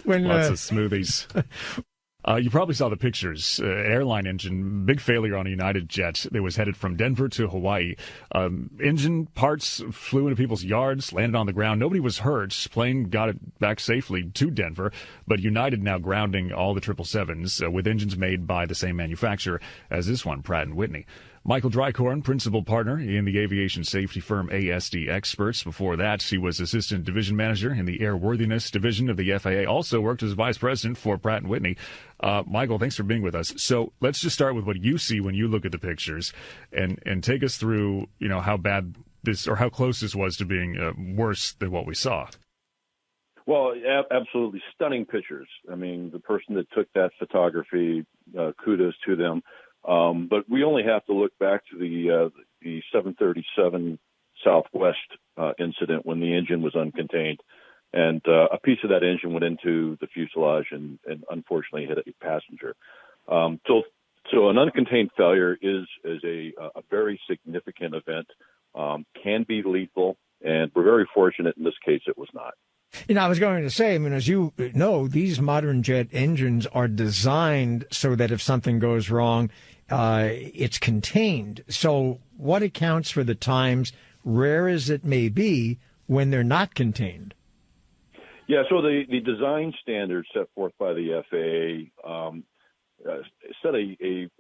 Lots of smoothies. You probably saw the pictures. Airline engine, big failure on a United jet that was headed from Denver to Hawaii. Engine parts flew into people's yards, landed on the ground. Nobody was hurt. Plane got it back safely to Denver. But United now grounding all the 777s with engines made by the same manufacturer as this one, Pratt Whitney. Michael Dreikorn, principal partner in the aviation safety firm ASD Experts. Before that, he was assistant division manager in the Airworthiness division of the FAA. Also worked as vice president for Pratt Whitney. Michael, thanks for being with us. So let's just start with what you see when you look at the pictures, and take us through, how bad this or how close this was to being worse than what we saw. Well, absolutely stunning pictures. I mean, the person that took that photography, kudos to them. But we only have to look back to the 737 Southwest incident when the engine was uncontained, and a piece of that engine went into the fuselage and unfortunately hit a passenger. So an uncontained failure is a very significant event, can be lethal, and we're very fortunate in this case it was not. I was going to say, as you know, these modern jet engines are designed so that if something goes wrong, it's contained. So what accounts for the times, rare as it may be, when they're not contained? Yeah, so the design standards set forth by the FAA set a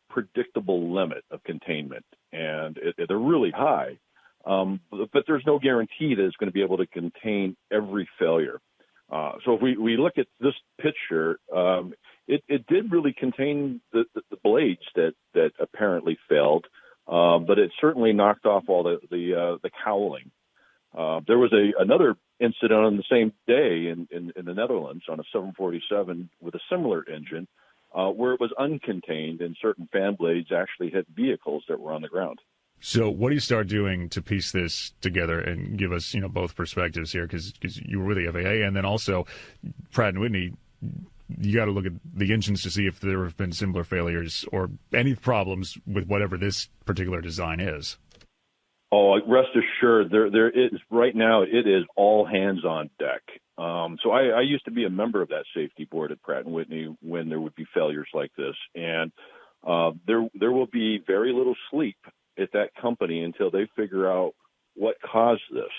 predictable limit of containment, and they're really high. But there's no guarantee that it's going to be able to contain every failure. So if we look at this picture, it did really contain the blades that apparently failed, but it certainly knocked off all the cowling. There was another incident on the same day in the Netherlands on a 747 with a similar engine, where it was uncontained and certain fan blades actually hit vehicles that were on the ground. So what do you start doing to piece this together and give us, both perspectives here? Because you were with the FAA, and then also Pratt & Whitney, you got to look at the engines to see if there have been similar failures or any problems with whatever this particular design is. Oh, rest assured, there is right now. It is all hands on deck. So I used to be a member of that safety board at Pratt & Whitney when there would be failures like this, and there will be very little sleep at that company until they figure out what caused this.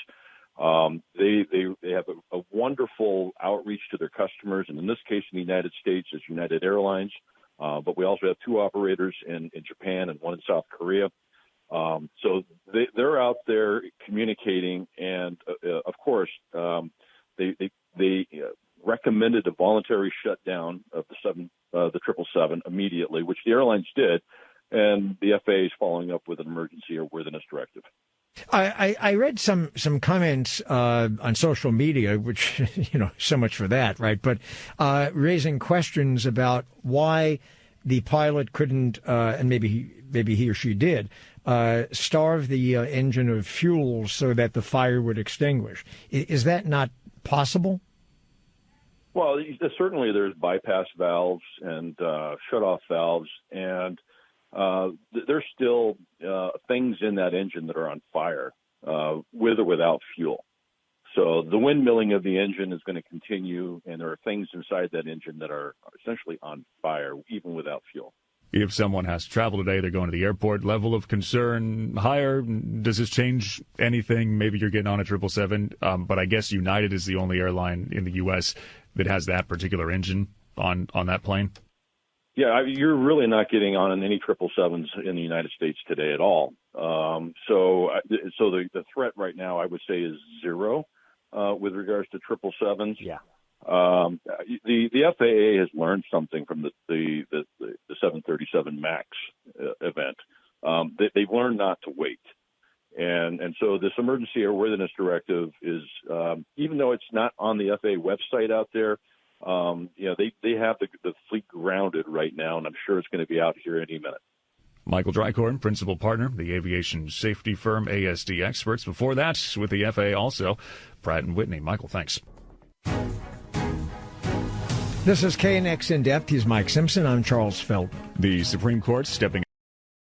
They have a wonderful outreach to their customers, and in this case, in the United States, it's United Airlines, but we also have two operators in Japan and one in South Korea. So they're out there communicating, and of course, they recommended a voluntary shutdown of the 777 immediately, which the airlines did. And the FAA is following up with an emergency airworthiness directive. I read some comments on social media, which, so much for that, right? But raising questions about why the pilot couldn't, and maybe he or she did, starve the engine of fuel so that the fire would extinguish. Is that not possible? Well, certainly there's bypass valves and shut-off valves, and there's still things in that engine that are on fire, with or without fuel. So the windmilling of the engine is going to continue, and there are things inside that engine that are essentially on fire, even without fuel. If someone has to travel today, they're going to the airport, level of concern higher. Does this change anything? Maybe you're getting on a 777, but I guess United is the only airline in the U.S. that has that particular engine on that plane. Yeah, you're really not getting on any 777s in the United States today at all. So the threat right now, I would say, is zero with regards to 777s. Yeah. The FAA has learned something from the 737 MAX event. They've learned not to wait. And so this emergency airworthiness directive is, even though it's not on the FAA website out there, they have the fleet grounded right now, and I'm sure it's going to be out here any minute. Michael Dreikorn, principal partner, the aviation safety firm ASD Experts. Before that, with the FAA also, Pratt & Whitney. Michael, thanks. This is KNX In Depth. He's Mike Simpson. I'm Charles Felt. The Supreme Court stepping